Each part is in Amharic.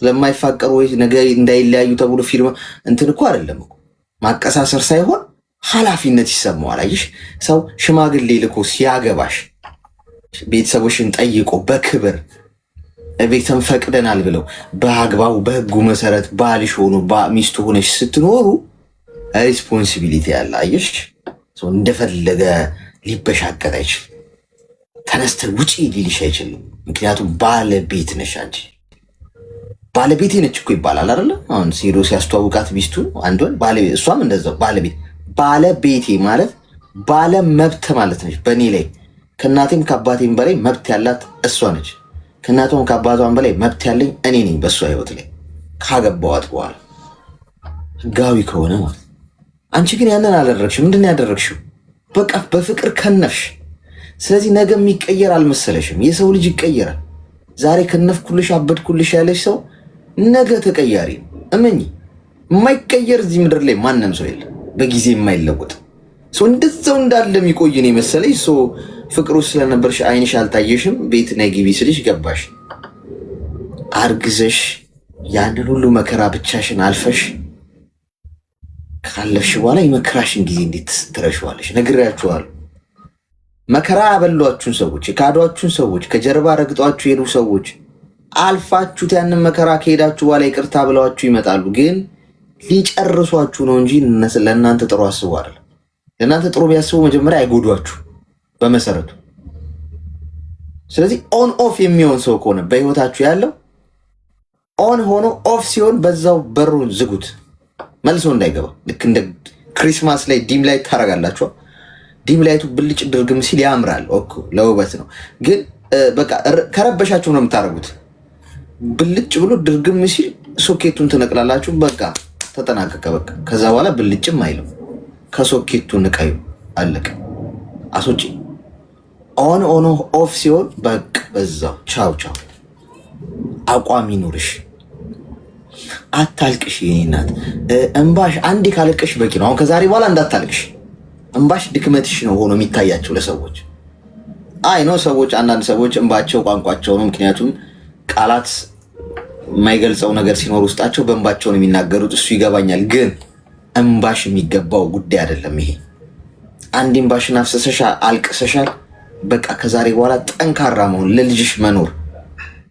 ስለማይፋቀሩ ወይ ነገ እንዳይለያዩ ተብሎ ፊርማ እንትን እኮ አይደለም እኮ ማቀሳሰር ሳይሆን ኃላፊነት ይሰማዋል። አየሽ ሰው ሽማግሌ ልኮ ሲያገባሽ ቤተሰቦችን ጠይቆ በክብር ቤተም ፈቅደናል ብለው በአግባቡ በህጉ መሰረት ባልሽ ሆኖ ሚስቱ ሆነሽ ስትኖሩ ሪስፖንሲቢሊቲ ያለ አየሽ ሰው እንደፈለገ ሊበሻቀጥ አይችልም። ተነስተ ውጪ ሊልሽ አይችልም። ምክንያቱም ባለቤት ነሽ አንቺ። ባለቤቴ ነች እኮ ይባላል አይደለ? አሁን ሲሮ ሲያስተዋውቃት ሚስቱ አንዱን ባለቤት እሷም እንደዛው ባለቤቴ ማለት ባለ መብት ማለት ነች። በእኔ ላይ ከእናቴም ከአባቴም በላይ መብት ያላት እሷ ነች። ከእናቷም ከአባቷም በላይ መብት ያለኝ እኔ ነኝ በእሷ ህይወት ላይ ካገባዋት በኋላ ህጋዊ ከሆነ ማለት። አንቺ ግን ያንን አላደረግሽም። ምንድን ነው ያደረግሽው? በቃ በፍቅር ከነፍሽ። ስለዚህ ነገ የሚቀየር አልመሰለሽም። የሰው ልጅ ይቀየራል። ዛሬ ከነፍኩልሽ አበድኩልሽ ያለሽ ሰው ነገ ተቀያሪ እመኝ። የማይቀየር እዚህ ምድር ላይ ማንም ሰው የለም። በጊዜ የማይለወጥ ሰው እንደዛው እንዳለ የሚቆይ ነው የመሰለኝ። ፍቅሩ ስለነበርሽ አይንሽ አልታየሽም። ቤት ነይ ግቢ ስልሽ ገባሽ። አርግዘሽ ያንን ሁሉ መከራ ብቻሽን አልፈሽ ካለፍሽ በኋላ የመከራሽን ጊዜ እንዴት ትረሺዋለሽ? ነግሬያችኋለሁ። መከራ ያበሏችሁን ሰዎች፣ የካዷችሁን ሰዎች፣ ከጀርባ ረግጧችሁ የሄዱ ሰዎች አልፋችሁት ያንን መከራ ከሄዳችሁ በኋላ ይቅርታ ብለዋችሁ ይመጣሉ። ግን ሊጨርሷችሁ ነው እንጂ ለእናንተ ጥሩ አስቡ አይደለም። ለእናንተ ጥሩ ቢያስቡ መጀመሪያ አይጎዷችሁ በመሰረቱ። ስለዚህ ኦን ኦፍ የሚሆን ሰው ከሆነ በህይወታችሁ ያለው ኦን ሆኖ ኦፍ ሲሆን በዛው በሩን ዝጉት፣ መልሶ እንዳይገባ። ልክ እንደ ክሪስማስ ላይ ዲም ላይት ታደርጋላችሁ። ዲም ላይቱ ብልጭ ድርግም ሲል ያምራል እኮ ለውበት ነው። ግን በቃ ከረበሻችሁ ነው የምታደርጉት። ብልጭ ብሎ ድርግም ሲል ሶኬቱን ትነቅላላችሁ። በቃ ተጠናቀቀ። በቃ ከዛ በኋላ ብልጭም አይልም። ከሶኬቱ ንቀዩ፣ አለቀ። አሶጪ ኦን ኦን ኦፍ ሲሆን በቃ በዛው ቻው ቻው። አቋም ይኑርሽ። አታልቅሽ የኔ እናት። እንባሽ አንዴ ካለቅሽ በቂ ነው። አሁን ከዛሬ በኋላ እንዳታልቅሽ። እንባሽ ድክመትሽ ነው ሆኖ የሚታያቸው ለሰዎች። አይ ነው ሰዎች፣ አንዳንድ ሰዎች እንባቸው ቋንቋቸው ነው። ምክንያቱም ቃላት የማይገልጸው ነገር ሲኖር ውስጣቸው በእንባቸው ነው የሚናገሩት። እሱ ይገባኛል። ግን እንባሽ የሚገባው ጉዳይ አይደለም ይሄ። አንድ እንባሽን አፍሰሰሻል፣ አልቅሰሻል። በቃ ከዛሬ በኋላ ጠንካራ መሆን፣ ለልጅሽ መኖር።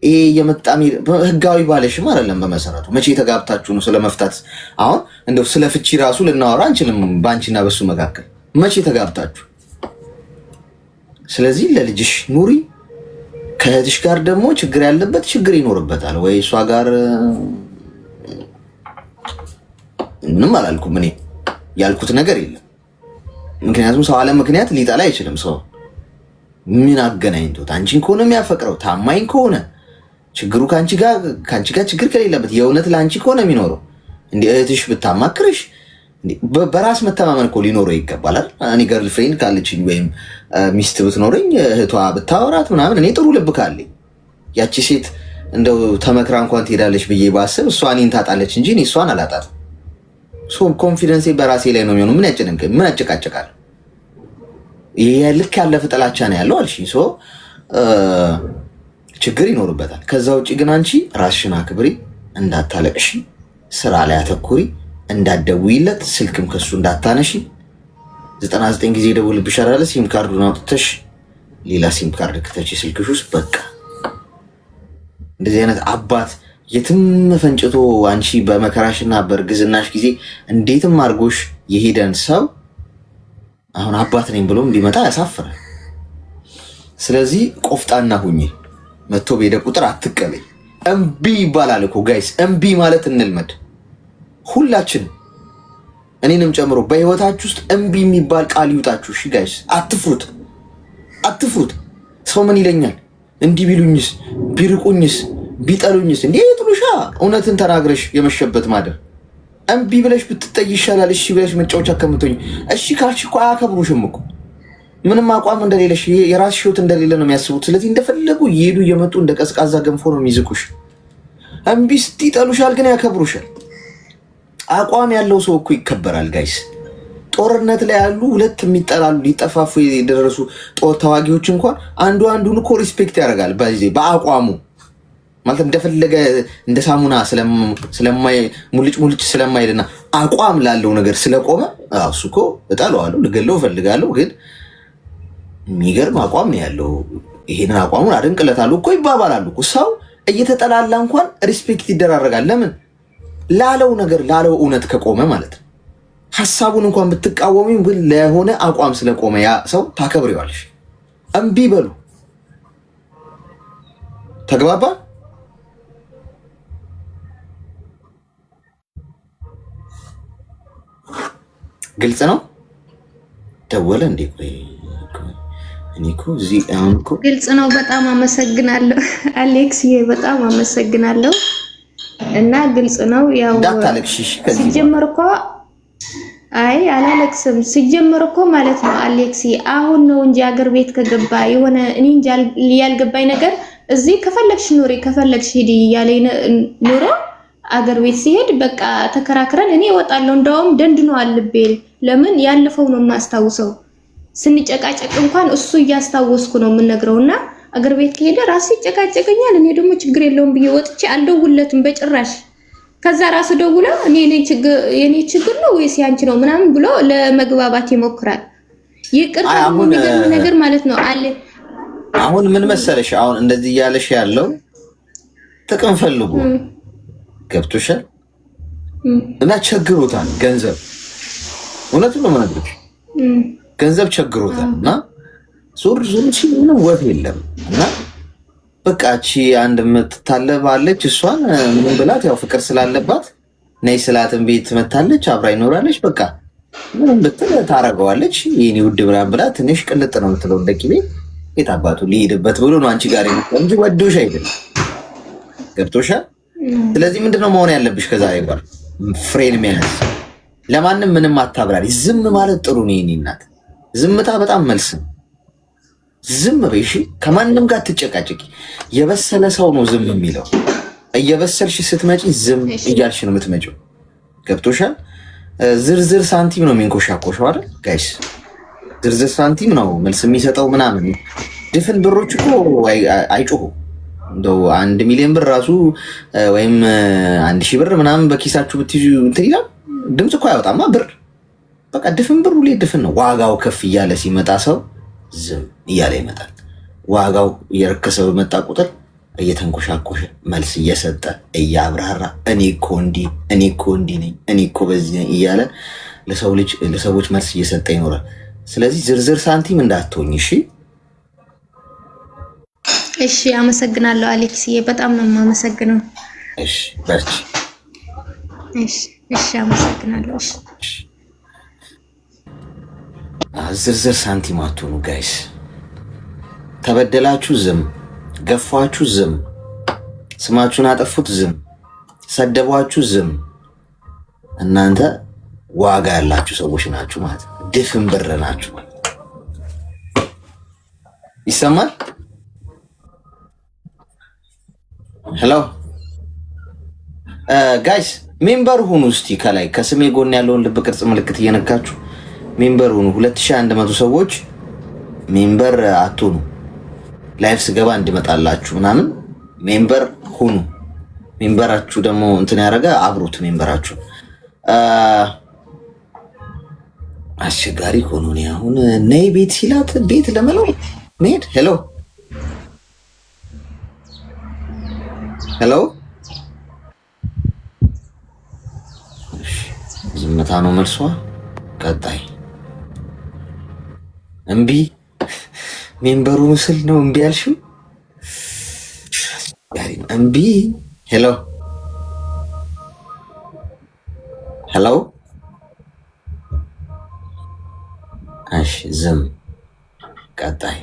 ይሄ የመጣሚ ህጋዊ ባለሽም አይደለም በመሰረቱ። መቼ ተጋብታችሁ ነው ስለመፍታት? አሁን እንደው ስለ ፍቺ ራሱ ልናወራ አንችልም በአንቺና በሱ መካከል። መቼ ተጋብታችሁ? ስለዚህ ለልጅሽ ኑሪ። ከእህትሽ ጋር ደግሞ ችግር ያለበት ችግር ይኖርበታል ወይ እሷ ጋር ምንም አላልኩም። እኔ ያልኩት ነገር የለም። ምክንያቱም ሰው አለ ምክንያት ሊጠላ አይችልም። ሰው ምን አገናኝቶት? አንቺን ከሆነ የሚያፈቅረው ታማኝ ከሆነ ችግሩ ከአንቺ ጋር ችግር ከሌለበት የእውነት ለአንቺ ከሆነ የሚኖረው እንደ እህትሽ ብታማክርሽ በራስ መተማመን እኮ ሊኖረው ይገባል። እኔ ገርል ፍሬንድ ካለችኝ ወይም ሚስት ብትኖረኝ እህቷ ብታወራት ምናምን እኔ ጥሩ ልብ ካለኝ ያቺ ሴት እንደው ተመክራ እንኳን ትሄዳለች ብዬ ባስብ እሷ እኔን ታጣለች እንጂ እኔ እሷን አላጣትም። ኮንፊደንሴ በራሴ ላይ ነው የሚሆነው። ምን ያጨነቀኝ? ምን ያጨቃጨቃል? ይሄ ልክ ያለፈ ጥላቻ ነው ያለው አልሽኝ። ችግር ይኖርበታል። ከዛ ውጭ ግን አንቺ ራስሽን አክብሪ፣ እንዳታለቅሽ፣ ስራ ላይ አተኩሪ፣ እንዳትደውይለት፣ ስልክም ከሱ እንዳታነሺ። 99 ጊዜ ደውልብሻል አለ። ሲም ካርዱን አውጥተሽ ሌላ ሲም ካርድ ክተች ስልክሽ ውስጥ። በቃ እንደዚህ አይነት አባት የትም ፈንጭቶ አንቺ በመከራሽና በእርግዝናሽ ጊዜ እንዴትም አድርጎሽ የሄደን ሰው አሁን አባት ነኝ ብሎም ቢመጣ ያሳፍራል። ስለዚህ ቆፍጣና ሁኚ። መቶ በሄደ ቁጥር አትቀበይ። እምቢ ይባላል እኮ ጋይስ። እምቢ ማለት እንልመድ ሁላችንም፣ እኔንም ጨምሮ በህይወታችሁ ውስጥ እምቢ የሚባል ቃል ይውጣችሁ። እሺ ጋይስ፣ አትፍሩት፣ አትፍሩት። ሰው ምን ይለኛል እንዲህ ቢሉኝስ፣ ቢርቁኝስ፣ ቢጠሉኝስ? እንዴ ጥሉሻ። እውነትን ተናግረሽ የመሸበት ማደር። እምቢ ብለሽ ብትጠይ ይሻላል እሺ ብለሽ መጫወቻ ከምትሆኝ። እሺ ካልሽ እኮ አያከብሩሽም እኮ። ምንም አቋም እንደሌለሽ የራስሽ ህይወት እንደሌለ ነው የሚያስቡት። ስለዚህ እንደፈለጉ እየሄዱ እየመጡ እንደ ቀዝቃዛ ገንፎ ነው የሚዝቁሽ። እምቢ ስትይ ይጠሉሻል፣ ግን ያከብሩሻል። አቋም ያለው ሰው እኮ ይከበራል ጋይስ። ጦርነት ላይ ያሉ ሁለት የሚጠላሉ ሊጠፋፉ የደረሱ ተዋጊዎች እንኳን አንዱ አንዱን እኮ ሪስፔክት ያደርጋል በአቋሙ። ማለት እንደፈለገ እንደ ሳሙና ስለማይ ሙልጭ ሙልጭ ስለማይልና አቋም ላለው ነገር ስለቆመ እሱ እኮ እጠለዋለሁ፣ ልገለው እፈልጋለሁ፣ ግን የሚገርም አቋም ነው ያለው። ይሄንን አቋሙን አደንቅለታለሁ እኮ ይባባላሉ እኮ። ሰው እየተጠላላ እንኳን ሪስፔክት ይደራረጋል። ለምን? ላለው ነገር ላለው እውነት ከቆመ ማለት ነው። ሀሳቡን እንኳን ብትቃወሚው ግን ለሆነ አቋም ስለቆመ ያ ሰው ታከብሪዋለሽ። እምቢ በሉ። ተግባባ? ግልጽ ነው። ደወለ እንዴ? ቆይ እኔ እኮ እዚህ አሁን እኮ ግልጽ ነው። በጣም አመሰግናለሁ አሌክስዬ፣ በጣም አመሰግናለሁ። እና ግልጽ ነው። ያው እንዳታለቅሽሽ ሲጀመር እኮ አይ አላለቅስም። ሲጀመር እኮ ማለት ነው አሌክስዬ፣ አሁን ነው እንጂ አገር ቤት ከገባ የሆነ እኔ እንጃ ያልገባኝ ነገር እዚህ ከፈለግሽ ኑሪ ከፈለግሽ ሂዲ እያለኝ ኑሮ አገር ቤት ሲሄድ በቃ ተከራክረን እኔ እወጣለሁ። እንደውም ደንድኗል ልቤ። ለምን ያለፈው ነው የማስታውሰው። ስንጨቃጨቅ እንኳን እሱ እያስታወስኩ ነው የምነግረውና አገር ቤት ከሄደ ራሱ ይጨቃጨቀኛል። እኔ ደግሞ ችግር የለውም ብዬ ወጥቼ አልደውለትም በጭራሽ። ከዛ ራሱ ደውሎ የኔ ችግር ነው ወይስ ያንቺ ነው ምናምን ብሎ ለመግባባት ይሞክራል። ይቅርታ የሚገርም ነገር ማለት ነው አለ። አሁን ምን መሰለሽ፣ አሁን እንደዚህ እያለሽ ያለው ጥቅም ፈልጉ ገብቶሻል። እና ቸግሮታል ገንዘብ። እውነቱን ነው የምነግርሽ፣ ገንዘብ ቸግሮታል። እና ዞር ዞር ሲል ምንም ወፍ የለም። እና በቃ እቺ አንድ የምትታለባለች እሷን ምን ብላት፣ ያው ፍቅር ስላለባት ነይ ስላትን ቤት መታለች፣ አብራ ይኖራለች። በቃ ምንም ብትል ታረገዋለች። የኔ ውድ ብራን ብላ ትንሽ ቅልጥ ነው የምትለው እንደ ቂቤ። የት አባቱ ሊሄድበት ብሎ ነው አንቺ ጋር የመጣው እንጂ ወዶሽ አይደለም። ገብቶሻል? ስለዚህ ምንድነው መሆን ያለብሽ? ከዛሬ ጋር ፍሬን መያዝ። ለማንም ምንም አታብራሪ። ዝም ማለት ጥሩ ነው የኔ እናት። ዝምታ በጣም መልስ ነው። ዝም በይ እሺ። ከማንም ጋር ትጨቃጨቂ። የበሰለ ሰው ነው ዝም የሚለው። እየበሰልሽ ስትመጪ ዝም እያልሽ ነው የምትመጪው። ገብቶሻል? ዝርዝር ሳንቲም ነው የሚንኮሻኮሸው አይደል ጋይስ? ዝርዝር ሳንቲም ነው መልስ የሚሰጠው ምናምን። ድፍን ብሮች እኮ አይጮሁም። እንደው 1 ሚሊዮን ብር ራሱ ወይም 1000 ብር ምናምን በኪሳችሁ ብትይዙ እንትን ይላል፣ ድምፅ እኮ አያወጣማ ብር። በቃ ድፍን ብሩ ላይ ድፍን ነው። ዋጋው ከፍ እያለ ሲመጣ ሰው ዝም እያለ ይመጣል። ዋጋው እየረከሰ በመጣ ቁጥር እየተንኮሻኮሸ መልስ እየሰጠ እያብራራ እኔ እኮ እንዲህ ነኝ፣ እኔ እኮ በዚህ ነኝ እያለ ለሰዎች መልስ እየሰጠ ይኖራል። ስለዚህ ዝርዝር ሳንቲም እንዳትሆኝ እሺ። እሺ አመሰግናለሁ አሌክስዬ፣ በጣም ነው የማመሰግነው። እሺ በርቺ። እሺ አመሰግናለሁ። እሺ ዝርዝር ሳንቲም አትሆኑ ጋይስ። ተበደላችሁ ዝም፣ ገፏችሁ ዝም፣ ስማችሁን አጠፉት ዝም፣ ሰደቧችሁ ዝም። እናንተ ዋጋ ያላችሁ ሰዎች ናችሁ ማለት ነው። ድፍን ብር ናችሁ ማለት ይሰማል። ሄሎ ጋይስ ሜምበር ሁኑ እስቲ። ከላይ ከስሜ ጎን ያለውን ልብ ቅርጽ ምልክት እየነካችሁ ሜምበር ሁኑ። 2100 ሰዎች ሜምበር አትሆኑ። ላይፍ ስገባ እንድመጣላችሁ ምናምን ሜምበር ሁኑ። ሜምበራችሁ ደግሞ እንትን ያደረገ አብሩት ሜምበራችሁ። አስቸጋሪ ሆኖ ነው አሁን ነይ ቤት ሲላት ቤት ለመለው መሄድ። ሄሎ ሄሎ ዝምታ ነው መልሷ። ቀጣይ እምቢ ሜምበሩ ምስል ነው እምቢ ያልሽው እምቢ። ሄሎ ሄሎ እሺ ዝም። ቀጣይ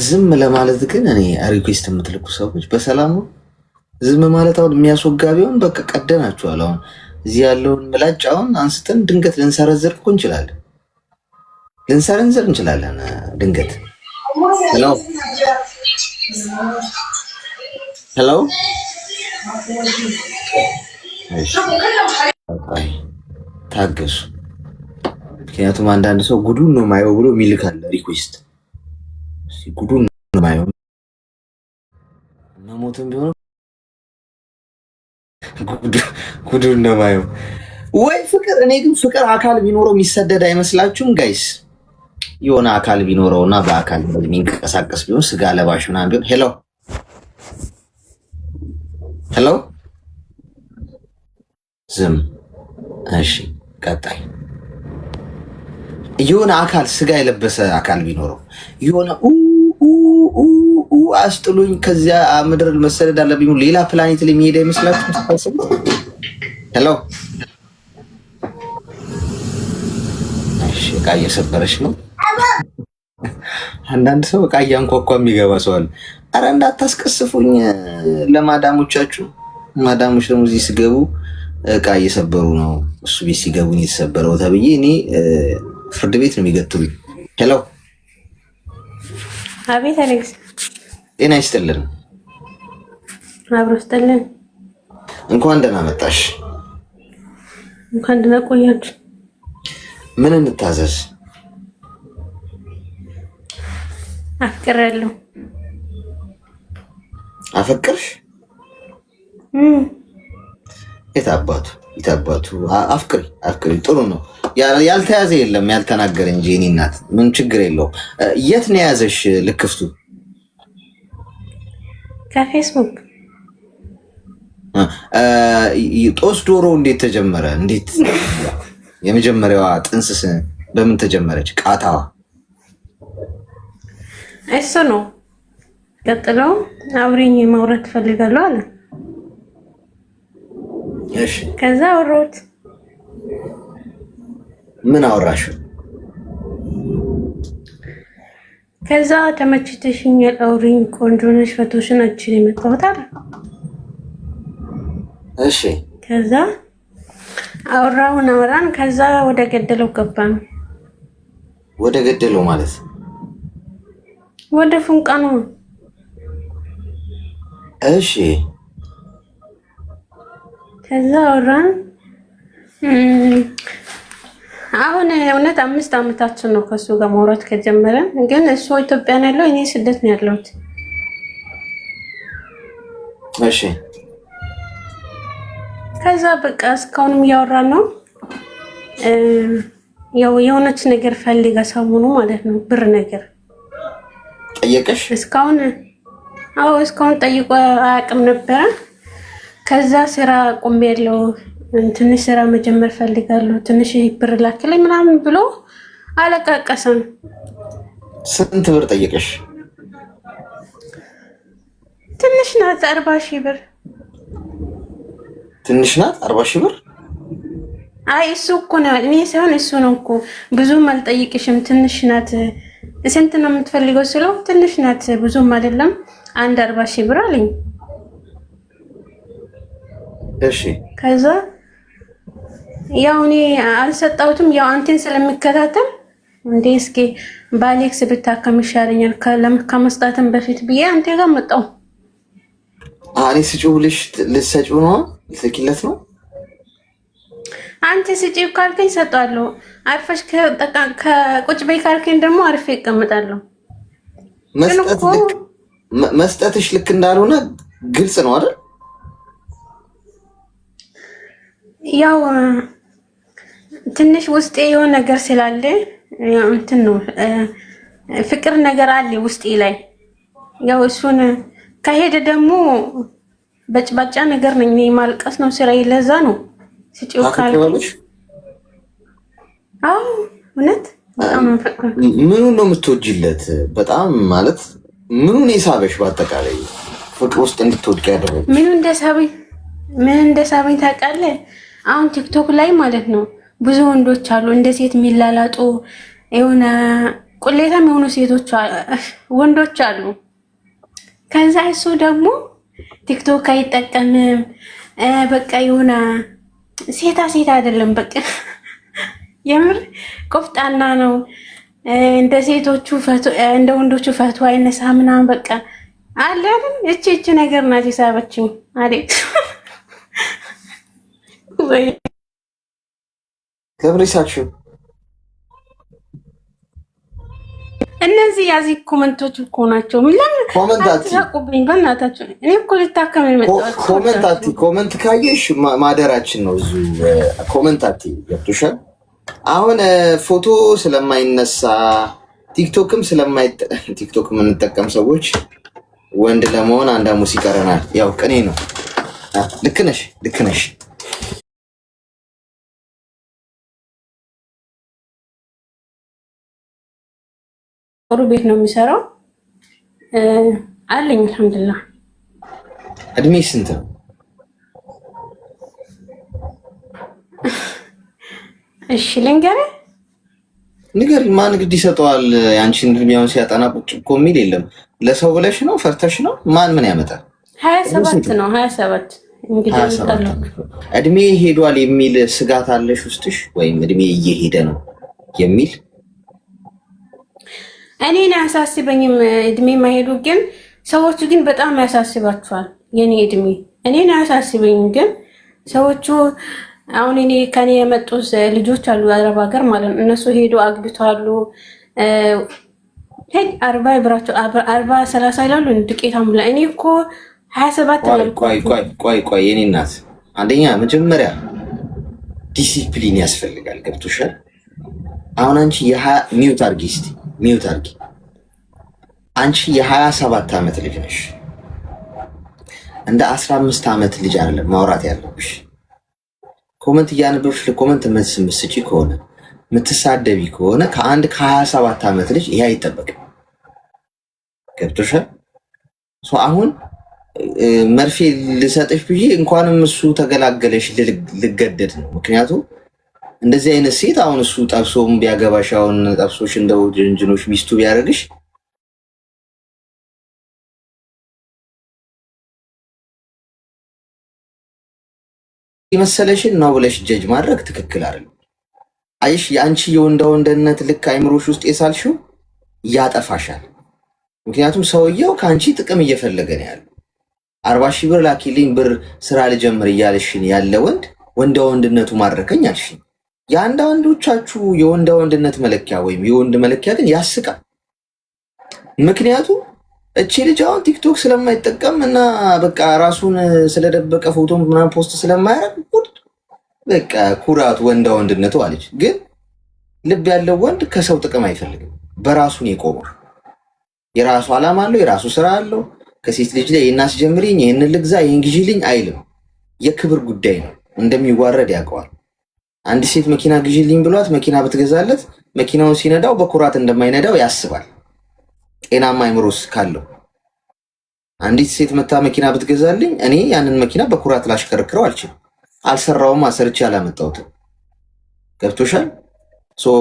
ዝም ለማለት ግን እኔ ሪኩዌስት የምትልኩ ሰዎች በሰላም ነው ዝም ማለት። አሁን የሚያስወጋ ቢሆን በቃ ቀደናችኋል። አሁን እዚህ ያለውን ምላጭ አሁን አንስተን ድንገት ልንሰረዝር እኮ እንችላለን፣ ልንሰረንዝር እንችላለን ድንገት። ሄሎ ሄሎ እሺ ታገሱ። ምክንያቱም አንዳንድ ሰው ጉዱን ነው ማየው ብሎ የሚልካል ሪኩዌስት። ጉዱን ነው ማየው መሞትም ቢሆን ጉዱ ነው ማየው ወይ ፍቅር። እኔ ግን ፍቅር አካል ቢኖረው የሚሰደድ አይመስላችሁም ጋይስ? የሆነ አካል ቢኖረውና በአካል የሚንቀሳቀስ ቢሆን ስጋ ለባሽ ምናምን ቢሆን። ሄሎ ሄሎ፣ ዝም። እሺ ቀጣይ። የሆነ አካል ስጋ የለበሰ አካል ቢኖረው የሆነ አስጥሉኝ ከዚያ ምድር መሰደድ አለብኝ ሌላ ፕላኔት ላይ የሚሄድ አይመስላችሁም? ሄሎ፣ እሺ። እቃ እየሰበረች ነው። አንዳንድ ሰው እቃ እያንኳኳ የሚገባ ሰው አለ። አረ እንዳታስቀስፉኝ ለማዳሞቻችሁ። ማዳሞች ደግሞ እዚህ ሲገቡ እቃ እየሰበሩ ነው። እሱ ቤት ሲገቡ የተሰበረው ተብዬ እኔ ፍርድ ቤት ነው የሚገትሉኝ። ሄሎ፣ አቤት። አሌክስ ጤና ይስጥልን። አብሮ ይስጥልን። እንኳን ደህና መጣሽ። እንኳን ደህና ቆያችሁ። ምን እንታዘዝ? አፍቅራለሁ። አፈቅርሽ? የታባቱ አፍቅሪ አፍቅሪ። ጥሩ ነው። ያልተያዘ የለም ያልተናገረ እንጂ የኔ እናት ምን ችግር የለውም። የት ነው የያዘሽ ልክፍቱ? ከፌስቡክ። ጦስ ዶሮ እንዴት ተጀመረ? እንዴት የመጀመሪያዋ ጥንስስ በምን ተጀመረች? ቃታዋ እሱ ነው። ቀጥሎ አብሬኝ ማውራት ፈልጋለሁ አለ። እሺ፣ ከዛ አወራሁት። ምን አወራሽ? ከዛ ተመችተሽኛል፣ አውሪኝ፣ ቆንጆ ነሽ፣ ፈቶሽን አችል የመጣሁት አለ። እሺ፣ ከዛ አወራን። ከዛ ወደ ገደለው ገባን። ወደ ገደለው ማለት ወደ ፉንቃ ነው። እሺ፣ ከዛ አወራን። አሁን እውነት 5 ዓመታችን ነው ከሱ ጋር ማውራት ከጀመረ። ግን እሱ ኢትዮጵያ ነው ያለው፣ እኔ ስደት ነው ያለሁት። እሺ፣ ከዛ በቃ እስካሁንም እያወራን ነው። ያው የሆነች ነገር ፈልጋ ሰሞኑ ማለት ነው ብር ነገር ጠየቀሽ? እስካሁን ጠይቆ አያውቅም ነበረ። ከዛ ስራ ቆሜያለሁ፣ ትንሽ ስራ መጀመር ፈልጋለሁ፣ ትንሽ ብር ላክልኝ ምናምን ብሎ አለቃቀሰን። ስንት ብር ጠየቀሽ? ትንሽ ናት፣ 40,000 ብር። ትንሽ ናት 40,000 ብር? አይ እሱ እኮ ነው፣ እኔ ሳይሆን እሱ ነው እኮ። ብዙም አልጠይቅሽም፣ ትንሽ ናት። ስንት ነው የምትፈልገው ስለው ትንሽ ናት ብዙም አይደለም 40,000 ብር አለኝ። እሺ፣ ከዛ ያው እኔ አልሰጣሁትም፣ ያው አንተን ስለሚከታተል እንዴ እስኪ በአሌክስ ብታከም ይሻለኛል ከመስጣትም በፊት ብዬ አንተ ጋር መጣሁ። እኔ ስጪው ብለሽ ልትሰጪው ነው? ልትልኪለት ነው? አንተ ስጪው ካልከኝ ሰጣለሁ። አርፈሽ ከቁጭ በይ ካልከኝ ደግሞ አርፌ እቀመጣለሁ። መስጠትሽ ልክ እንዳልሆነ ግልጽ ነው አይደል? ያው ትንሽ ውስጤ የሆነ ነገር ስላለ እንትን ነው ፍቅር ነገር አለ ውስጤ ላይ። ያው እሱን ከሄደ ደግሞ በጭባጫ ነገር ነኝ፣ ማልቀስ ነው ስራዬ። ለዛ ነው ስጪው ካልኩሽ። አዎ እውነት በጣም ፈቅር። ምኑን ነው የምትወጂለት? በጣም ማለት ምኑን የሳበሽ? በአጠቃላይ ፍቅር ውስጥ እንድትወድቅ ያደረገች ምን እንደሳበኝ ታውቃለህ? አሁን ቲክቶክ ላይ ማለት ነው ብዙ ወንዶች አሉ እንደ ሴት የሚላላጡ የሆነ ቁሌታም የሆኑ ወንዶች አሉ። ከዛ እሱ ደግሞ ቲክቶክ አይጠቀምም። በቃ የሆነ ሴታ አይደለም። በቃ የምር ቆፍጣና ነው። እንደ ሴቶቹ እንደ ወንዶቹ ፈቶ አይነሳ ምናምን በቃ አለ አይደል? እቺ ነገር ናት የሳበችኝ አይደል? ወይ ገብሬሳችሁ እነዚህ ያዚ ኮመንቶች እኮ ናቸው። ለምን አትሳቁብኝ በእናታችሁ። እኔ እኮ ልታከም የመጣሁት ኮመንት ካየሽ ማደራችን ነው። እዚሁ ኮመንት ገብቶሻል። አሁን ፎቶ ስለማይነሳ ቲክቶክም ቲክቶክ የምንጠቀም ሰዎች ወንድ ለመሆን አንድ ሐሙስ ይቀረናል። ያው ቅኔ ነው። ልክ ነሽ። ጥሩ ቤት ነው የሚሰራው አለኝ። አልሐምዱሊላህ። እድሜ ስንት ነው? እሺ ልንገርህ። ማን ግድ ይሰጠዋል? ያንቺን እድሜውን ሲያጠና ቁጭ እኮ የሚል የለም። ለሰው ብለሽ ነው ፈርተሽ ነው? ማን ያመጣል? 27 ነው 27። እንግዲህ እድሜ ሄዷል የሚል ስጋት አለሽ ውስጥሽ? ወይም እድሜ እየሄደ ነው የሚል? እኔን አያሳስበኝም እድሜ ማሄዱ፣ ግን ሰዎቹ ግን በጣም ያሳስባቸዋል የኔ እድሜ። እኔን አያሳስበኝም፣ ግን ሰዎቹ አሁን እኔ ከኔ የመጡ ልጆች አሉ አረብ ሀገር ማለት ነው። እነሱ ሄዱ አግብተዋሉ። 40 ይብራቸው 40 30 ይላሉ። ዱቄታም ብላ እኔ እኮ 27 ቆይ የኔ እናት፣ አንደኛ መጀመሪያ ዲሲፕሊን ያስፈልጋል። ገብቶሻል? አሁን አንቺ ሚውት አርጊ እስቲ ሚውት አርጊ። አንቺ የ27 ዓመት ልጅ ነሽ። እንደ 15 ዓመት ልጅ አይደለም ማውራት ያለብሽ። ኮመንት እያነበብሽ ለኮመንት መልስ የምትሰጪ ከሆነ የምትሳደቢ ከሆነ ከአንድ ከ27 ዓመት ልጅ ይሄ አይጠበቅም። ገብቶሻል? አሁን መርፌ ልሰጥሽ ብዬ እንኳንም እሱ ተገላገለሽ ልገደድ ነው። ምክንያቱም እንደዚህ አይነት ሴት አሁን እሱ ጠብሶም ቢያገባሽ አሁን ጠብሶሽ እንደው ጅንጅኖሽ ሚስቱ ቢያደርግሽ የመሰለሽን ነው ብለሽ ጀጅ ማድረግ ትክክል አይደለም። አይሽ የአንቺ የወንዳ ወንድነት ልክ አይምሮሽ ውስጥ የሳልሽው ያጠፋሻል። ምክንያቱም ሰውየው ከአንቺ ጥቅም እየፈለገ ነው ያለው። 40 ሺህ ብር ላኪልኝ ብር ስራ ልጀምር እያለሽን ያለ ወንዳ ወንድነቱ ማድረከኝ አልሽኝ። የአንዳንዶቻችሁ የወንዳ ወንድነት መለኪያ ወይም የወንድ መለኪያ ግን ያስቃል። ምክንያቱም እቺ ልጅ አሁን ቲክቶክ ስለማይጠቀም እና በቃ ራሱን ስለደበቀ ፎቶ ምናምን ፖስት ስለማያደርግ በቃ ኩራት ወንዳ ወንድነቱ አለች። ግን ልብ ያለው ወንድ ከሰው ጥቅም አይፈልግም። በራሱን የቆመው የራሱ ዓላማ አለው፣ የራሱ ስራ አለው። ከሴት ልጅ ላይ ይህን አስጀምሪኝ፣ ይህን ልግዛ፣ ይህን ግዢልኝ አይልም። የክብር ጉዳይ ነው። እንደሚዋረድ ያውቀዋል። አንድ ሴት መኪና ግዢልኝ ብሏት መኪና ብትገዛለት መኪናውን ሲነዳው በኩራት እንደማይነዳው ያስባል። ጤናማ አይምሮስ ካለው አንዲት ሴት መታ መኪና ብትገዛልኝ እኔ ያንን መኪና በኩራት ላሽከረክረው አልችልም። አልሰራውም፣ አሰርቼ አላመጣሁትም። ገብቶሻል?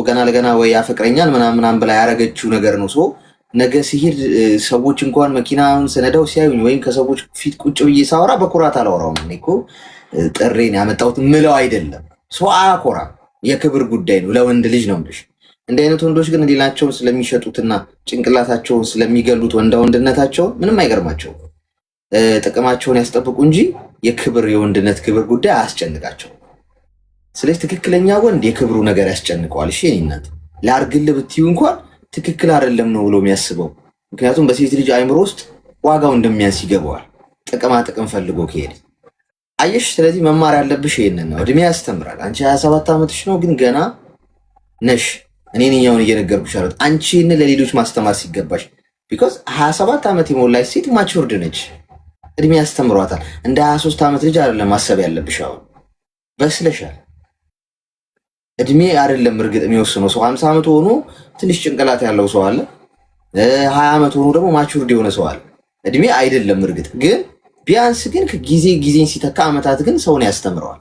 ገና ለገና ወይ ያፈቅረኛል ምናምን ብላ ያረገችው ነገር ነው። ነገ ሲሄድ ሰዎች እንኳን መኪናውን ስነዳው ሲያዩኝ ወይም ከሰዎች ፊት ቁጭ ብዬ ሳወራ በኩራት አላወራውም። እኔ እኮ ጥሬን ያመጣሁት ምለው አይደለም። አያኮራም። የክብር ጉዳይ ነው። ለወንድ ልጅ ነው የምልሽ። እንዲህ አይነት ወንዶች ግን ሌላቸውን ስለሚሸጡትና ጭንቅላታቸውን ስለሚገሉት ወንዳ ወንድነታቸውን ምንም አይገርማቸውም። ጥቅማቸውን ያስጠብቁ እንጂ የክብር የወንድነት ክብር ጉዳይ አያስጨንቃቸው። ስለዚህ ትክክለኛ ወንድ የክብሩ ነገር ያስጨንቀዋል። እሺ የኔ እናት ላርግልህ ብትዩ እንኳን ትክክል አይደለም ነው ብሎ የሚያስበው። ምክንያቱም በሴት ልጅ አይምሮ ውስጥ ዋጋው እንደሚያንስ ይገባዋል። ጥቅማ ጥቅም ፈልጎ ከሄደ አየሽ። ስለዚህ መማር ያለብሽ ይሄንን ነው። እድሜ ያስተምራል። አንቺ 27 ዓመትሽ ነው፣ ግን ገና ነሽ። እኔ ነኛውን እየነገርኩሽ አሉት አንቺ ለሌሎች ማስተማር ሲገባሽ። ቢኮዝ 27 ዓመት የሞላች ሴት ማቹርድ ነች። እድሜ ያስተምሯታል። እንደ 23 ዓመት ልጅ አይደለም ማሰብ ያለብሽ። አሁን በስለሻል። እድሜ አይደለም እርግጥ የሚወስነው። ሰው 50 ዓመት ሆኖ ትንሽ ጭንቅላት ያለው ሰው አለ። 20 ዓመት ሆኖ ደግሞ ማቹርድ የሆነ ሰው አለ። እድሜ አይደለም እርግጥ ግን ቢያንስ ግን ጊዜን ሲተካ ዓመታት ግን ሰውን ያስተምረዋል።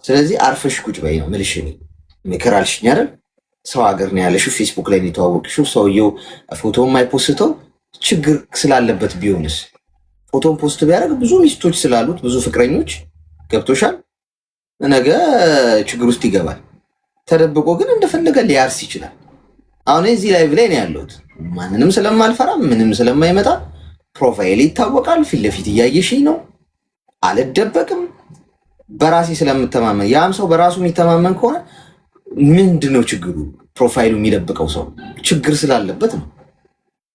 ስለዚህ አርፈሽ ቁጭ በይ ነው የምልሽ። ምክር አልሽኝ አይደል? ሰው ሀገር ነው ያለሽው፣ ፌስቡክ ላይ የተዋወቅሽው ሰውየው ፎቶ የማይፖስተው ችግር ስላለበት ቢሆንስ? ፎቶን ፖስት ቢያደርግ ብዙ ሚስቶች ስላሉት ብዙ ፍቅረኞች፣ ገብቶሻል? ነገ ችግር ውስጥ ይገባል። ተደብቆ ግን እንደፈለገ ሊያርስ ይችላል። አሁን እዚህ ላይቭ ላይ ነው ያለሁት። ማንንም ስለማልፈራ ምንም ስለማይመጣ ፕሮፋይል ይታወቃል። ፊት ለፊት እያየሽኝ ነው፣ አልደበቅም። በራሴ ስለምተማመን ያም ሰው በራሱ የሚተማመን ከሆነ ምንድነው ችግሩ? ፕሮፋይሉ የሚደብቀው ሰው ችግር ስላለበት ነው።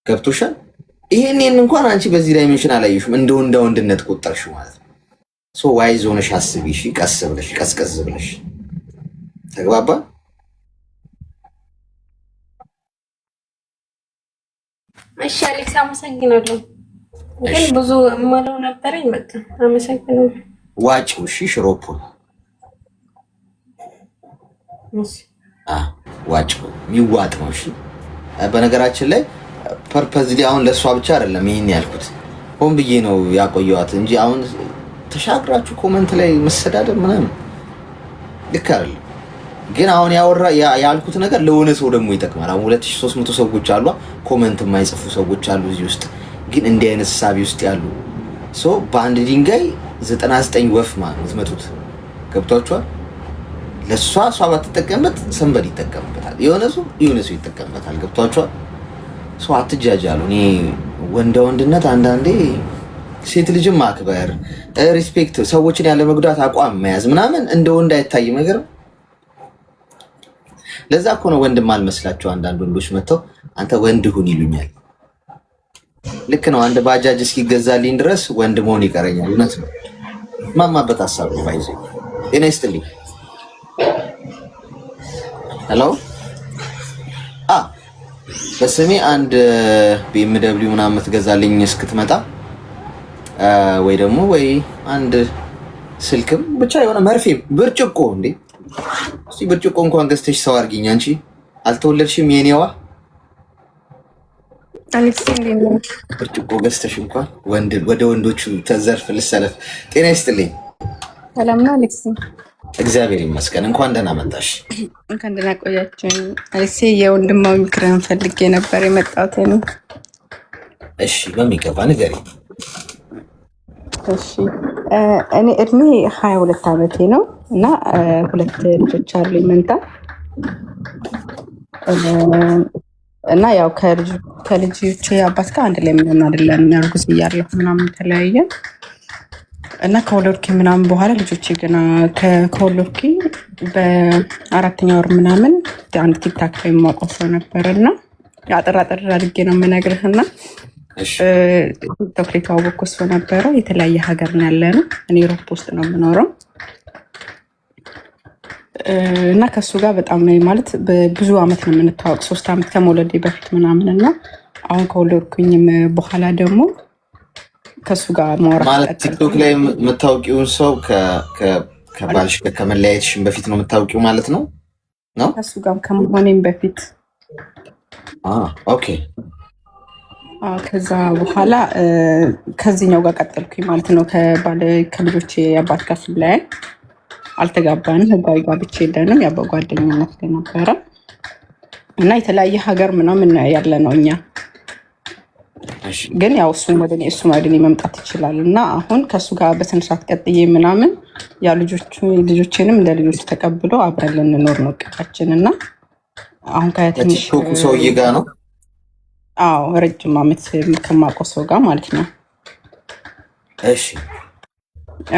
ገብቶሻል? ይሄን እንኳን አንቺ በዚህ ዳይሜንሽን አላየሽም፣ እንደ ወንድነት ቆጠርሽው ማለት ነው። ሶ ዋይዝ ሆነሽ አስቢ። እሺ፣ ቀስ ብለሽ ቀስቀስ ብለሽ ተግባባ። እሺ አሌክስ አመሰግናለሁ። ግን ብዙ የማለው ነበረኝ። በቃ አመሰግናለሁ። ዋጭው። እሺ ሽሮፑን ዋጭው፣ የሚዋጥ ነው። እሺ በነገራችን ላይ ፐርፐዝሊ አሁን ለእሷ ብቻ አይደለም ይሄን ያልኩት፣ ሆን ብዬ ነው ያቆየዋት እንጂ አሁን ተሻግራችሁ ኮመንት ላይ መሰዳደብ ምናምን ልክ አይደለም። ግን አሁን ያልኩት ነገር ለሆነ ሰው ደግሞ ይጠቅማል። አሁን 2300 ሰዎች አሉ፣ ኮመንት የማይጽፉ ሰዎች አሉ እዚህ ውስጥ። ግን እንዲህ አይነት ሳቢ ውስጥ ያሉ ሰው በአንድ ድንጋይ 99 ወፍ የምትመቱት ገብቷችኋል? ለእሷ ባትጠቀምበት ሰንበድ ይጠቀምበታል፣ የሆነ ሰው ይጠቀምበታል። ገብቷችኋል? ሰው አትጃጃሉ። እኔ ወንድነት አንዳንዴ ሴት ልጅም ማክበር፣ ሪስፔክት፣ ሰዎችን ያለ መጉዳት አቋም መያዝ ምናምን እንደ ወንድ አይታይም ነገር። ለዛ እኮ ነው ወንድም አልመስላቸው አንዳንድ ወንዶች መጥተው አንተ ወንድ ሁን ይሉኛል። ልክ ነው። አንድ ባጃጅ እስኪገዛልኝ ድረስ ወንድ መሆን ይቀረኛል። እውነት ነው። ማማበት ሀሳብ ነው። ባይዘ ጤና ይስጥልኝ። ሄሎ በስሜ አንድ BMW ምናምን የምትገዛልኝ እስክትመጣ ወይ ደግሞ ወይ አንድ ስልክም ብቻ የሆነ መርፌ ብርጭቆ እንዴ እስቲ ብርጭቆ እንኳን ገዝተሽ ሰው አድርጊኝ። አንቺ አልተወለድሽም የኔዋ አሌክስ እንዴት ነው? ብርጭቆ ገዝተሽ እንኳን ወደ ወንዶቹ ተዘርፍ ልሰለፍ። ጤና ይስጥልኝ። ሰላም ነው አሌክስ? እግዚአብሔር ይመስገን። እንኳን ደህና መጣሽ። እንኳን ደህና ቆያችሁኝ። አሌክስ የወንድማዊ ምክርን ፈልጌ ነበር የመጣሁት እኔ። እሺ በሚገባ ንገሪኝ። እሺ እኔ እድሜ 22 ዓመቴ ነው እና 2 ልጆች አሉኝ መንታ እና ያው ከልጆቼ አባት ጋር አንድ ላይ ምንም አይደለም። እርጉዝ እያለሁ ምናምን ተለያየን እና ከወለድኩ ምናምን በኋላ ልጆቼ ገና ከወለድኩ በ4ኛ ወር ምናምን አንድ ቲክታክ ላይ የማውቀው ሰው ነበር እና አጠር አድርጌ ነው የምነግርህና ቲክቶክ ላይ የተዋወቅኩት ሰው ነበረ። የተለያየ ሀገር ነው ያለነው። እኔ ዩሮፕ ውስጥ ነው የምኖረው እና ከሱ ጋር በጣም ማለት ብዙ አመት ነው የምንተዋወቅ፣ 3 ዓመት ከመውለዴ በፊት ምናምን እና አሁን ከወለድኩኝም በኋላ ደግሞ ከሱ ጋር ማውራት ማለት ቲክቶክ ላይ የምታውቂውን ሰው ከባልሽ ከመለያየትሽን በፊት ነው የምታውቂው ማለት ነው? ከሱ ጋር ከመሆኔም በፊት ኦኬ። ከዛ በኋላ ከዚህኛው ጋር ቀጠልኩኝ ማለት ነው። ከልጆቼ አባት ጋር ስለያይ አልተጋባንም፣ ህጋዊ ጋብቻ የለንም። ያው በጓደኝነት ነበረ እና የተለያየ ሀገር ምናምን ያለ ነው እኛ። ግን ያው እሱ ወደ እኔ መምጣት ይችላል እና አሁን ከእሱ ጋር በስነ ስርዓት ቀጥዬ ምናምን ያው ልጆቼንም እንደ ልጆች ተቀብሎ አብረን ልንኖር ነው እቅዳችን እና አሁን ከትንሽ ሰውዬ ጋር ነው። አዎ ረጅም ዓመት ከማውቀው ሰው ጋር ማለት ነው። እሺ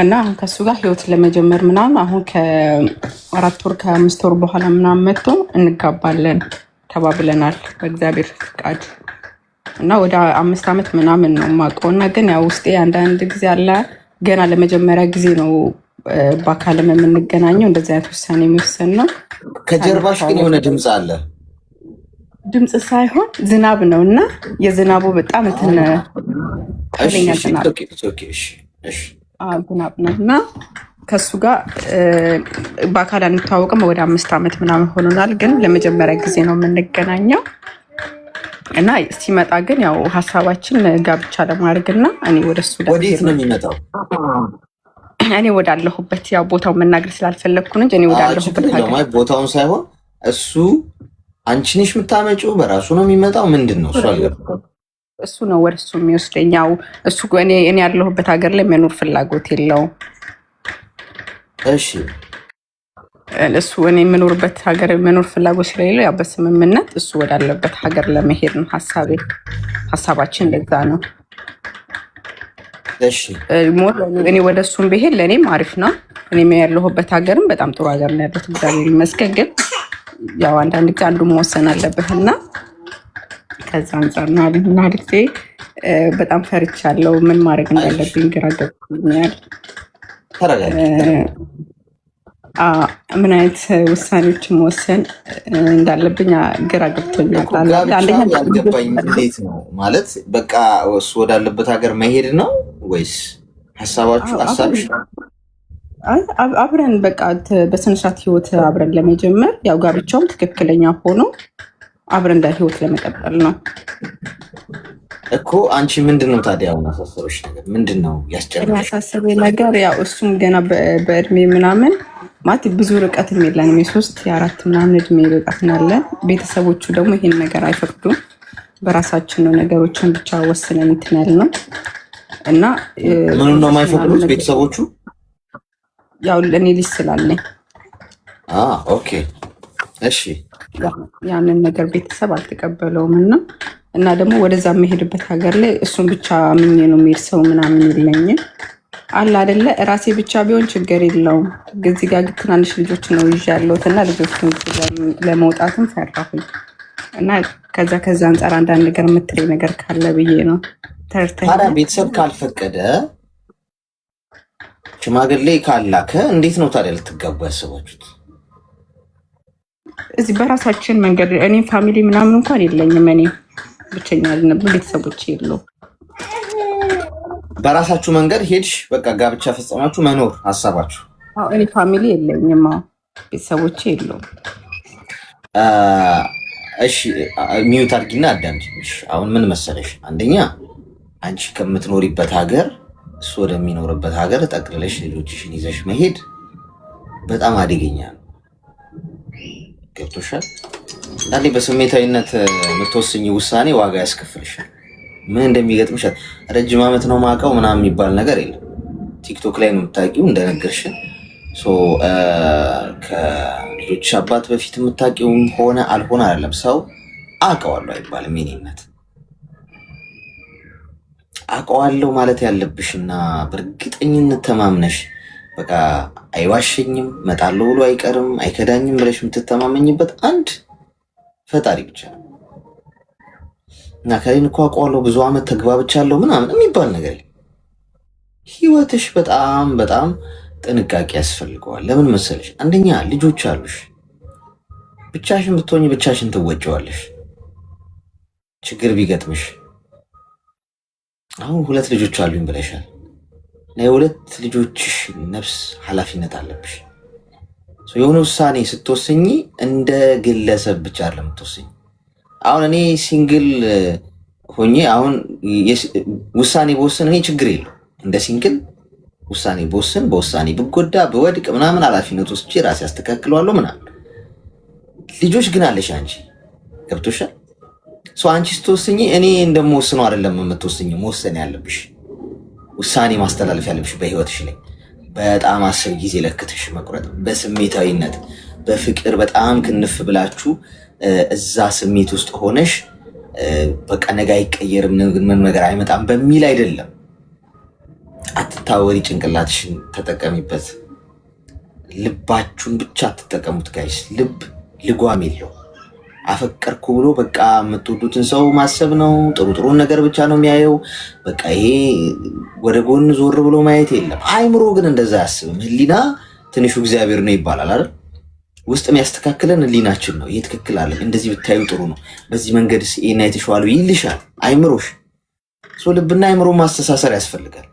እና አሁን ከሱ ጋር ህይወት ለመጀመር ምናምን አሁን ከ4 ወር ከ5 ወር በኋላ ምናምን መጥቶ እንጋባለን ተባብለናል በእግዚአብሔር ፍቃድ እና ወደ 5 ዓመት ምናምን ነው የማውቀው እና ግን ያው ውስጤ አንዳንድ ጊዜ አለ ገና ለመጀመሪያ ጊዜ ነው በአካልም የምንገናኘው። እንደዚህ አይነት ውሳኔ የሚወሰን ነው። ከጀርባሽ ግን የሆነ ድምፅ አለ። ድምፅ ሳይሆን ዝናብ ነው እና የዝናቡ በጣም እንትን ዝናብ ነው እና ከሱ ጋር በአካል አንተዋወቅም። ወደ 5 ዓመት ምናምን ሆኖናል። ግን ለመጀመሪያ ጊዜ ነው የምንገናኘው እና ሲመጣ ግን ያው ሀሳባችን ጋብቻ ለማድረግ እና እኔ ወደሱ ወዴት ነው የሚመጣው? እኔ ወዳለሁበት ያው ቦታው መናገር ስላልፈለግኩ እንጂ እኔ ወዳለሁበት ሀገር ቦታውን ሳይሆን እሱ አንቺ ነሽ የምታመጪው? በራሱ ነው የሚመጣው? ምንድን ነው እሱ? እሱ ነው ወደ እሱ የሚወስደኝ። ያው እሱ እኔ ያለሁበት ሀገር ላይ መኖር ፍላጎት የለውም። እሺ እሱ እኔ የምኖርበት ሀገር መኖር ፍላጎት ስለሌለው ያው በስምምነት እሱ ወዳለበት ሀገር ለመሄድ ነው ሀሳባችን ለዛ ነው። እሺ እኔ ወደ እሱም ብሄድ ለእኔም አሪፍ ነው። እኔ ያለሁበት ሀገርም በጣም ጥሩ ሀገር ነው ያለት እግዚአብሔር ይመስገን። ግን ያው አንዳንድ ጊዜ አንዱ መወሰን አለብህና ከዛ አንጻር ነው አለና ጊዜ በጣም ፈርቻለሁ። ምን ማድረግ እንዳለብኝ ግራ ገብቶኛል። ምን አይነት ውሳኔዎችን መወሰን እንዳለብኝ ግራ ገብቶኛል። እንዴት ነው ማለት በቃ እሱ ወዳለበት ሀገር መሄድ ነው ወይስ ሀሳባችሁ? ሀሳብሽ አብረን በቃ በስነስርዓት ህይወት አብረን ለመጀመር ያው ጋብቻውም ትክክለኛ ሆኖ አብረን እንደ ህይወት ለመቀጠል ነው እኮ። አንቺ ምንድን ነው ታዲያ አሁን አሳሰበሽ ነገር ምንድን ነው? ያሳሰበኝ ነገር ያው እሱም ገና በእድሜ ምናምን ማለት ብዙ ርቀትም የለንም፣ የ3 የ4 ምናምን እድሜ ርቀት ናለን። ቤተሰቦቹ ደግሞ ይሄን ነገር አይፈቅዱም። በራሳችን ነው ነገሮችን ብቻ ወስነን እንትን ያልነው እና ምኑን ነው የማይፈቅዱት ቤተሰቦቹ? ያው እኔ ልጅ ስላለኝ ኦኬ እሺ፣ ያንን ነገር ቤተሰብ አልተቀበለውም እና ደግሞ ወደዛ የምሄድበት ሀገር ላይ እሱን ብቻ ምኜ ነው የሚሄድ ሰው ምናምን የለኝም አለ አይደለ። ራሴ ብቻ ቢሆን ችግር የለውም። እዚህ ጋር ትናንሽ ልጆች ነው ይዤ ያለሁት እና ልጆቹን ለመውጣትም ፈራሁኝ እና ከዛ አንጻር አንዳንድ ነገር የምትለኝ ነገር ካለ ብዬ ነው። ታዲያ ቤተሰብ ካልፈቀደ ሽማግሌ ካላከ እንዴት ነው ታዲያ ልትጋቡ ያስባችሁት? እዚህ በራሳችን መንገድ እኔ ፋሚሊ ምናምን እንኳን የለኝም። እኔ ብቸኛ ልነብ ቤተሰቦች የለው። በራሳችሁ መንገድ ሄድሽ በቃ ጋብቻ ፈጸማችሁ መኖር ሀሳባችሁ? እኔ ፋሚሊ የለኝም፣ ቤተሰቦች የለውም። እሺ ሚዩት አድርጊና አዳምጪኝ። አሁን ምን መሰለሽ፣ አንደኛ አንቺ ከምትኖሪበት ሀገር እሱ ወደሚኖርበት ሀገር ጠቅልለሽ ልጆችሽን ይዘሽ መሄድ በጣም አደገኛ ነው። ገብቶሻል? አንዳንዴ በስሜታዊነት የምትወስኝ ውሳኔ ዋጋ ያስከፍልሻል። ምን እንደሚገጥምሽ ረጅም ዓመት ነው ማውቀው ምናምን የሚባል ነገር የለም። ቲክቶክ ላይ ነው የምታውቂው እንደነገርሽን። ከልጆች አባት በፊት የምታውቂውም ሆነ አልሆነ አይደለም ሰው አውቀዋለሁ አይባልም። የኔነት አውቀዋለሁ ማለት ያለብሽና በእርግጠኝነት ተማምነሽ በቃ አይዋሸኝም መጣለው ብሎ አይቀርም አይከዳኝም ብለሽ የምትተማመኝበት አንድ ፈጣሪ ብቻ ነው። እና ከሌን እኮ አውቀዋለሁ ብዙ ዓመት ተግባብቻለሁ ምናምን የሚባል ነገር ህይወትሽ በጣም በጣም ጥንቃቄ ያስፈልገዋል። ለምን መሰለሽ? አንደኛ ልጆች አሉሽ። ብቻሽን ብትሆኝ ብቻሽን ትወጪዋለሽ። ችግር ቢገጥምሽ አሁን 2 ልጆች አሉኝ ብለሻል። የሁለት ልጆችሽ ነፍስ ኃላፊነት አለብሽ። የሆነ ውሳኔ ስትወስኝ እንደ ግለሰብ ብቻ አይደለም የምትወስኝ። አሁን እኔ ሲንግል ሆኜ አሁን ውሳኔ በወስን እኔ ችግር የለው እንደ ሲንግል ውሳኔ በወስን በውሳኔ ብጎዳ ብወድቅ ምናምን ኃላፊነት ወስጄ ራሴ አስተካክለዋለሁ ምናምን። ልጆች ግን አለሽ አንቺ። ገብቶሻል? አንቺ ስትወስኝ እኔ እንደምወስነው አይደለም የምትወስኝ። መወሰን ያለብሽ ውሳኔ ማስተላለፍ ያለብሽ በህይወትሽ ላይ በጣም 10 ጊዜ ለክተሽ መቁረጥ። በስሜታዊነት በፍቅር በጣም ክንፍ ብላችሁ እዛ ስሜት ውስጥ ሆነሽ በቃ ነገ አይቀየርም ምን ነገር አይመጣም በሚል አይደለም። አትታወሪ፣ ጭንቅላትሽን ተጠቀሚበት። ልባችሁን ብቻ አትጠቀሙት ጋይስ። ልብ ልጓም የለው። አፈቀርኩ ብሎ በቃ የምትወዱትን ሰው ማሰብ ነው። ጥሩ ጥሩን ነገር ብቻ ነው የሚያየው። በቃ ይሄ ወደ ጎን ዞር ብሎ ማየት የለም። አይምሮ ግን እንደዛ አያስብም። ህሊና ትንሹ እግዚአብሔር ነው ይባላል አይደል? ውስጥ የሚያስተካክለን ህሊናችን ነው። ይህ ትክክል አለ፣ እንደዚህ ብታዩ ጥሩ ነው፣ በዚህ መንገድ ይሄን አይተሽዋል ይልሻል አይምሮሽ። ልብና አይምሮ ማስተሳሰር ያስፈልጋል።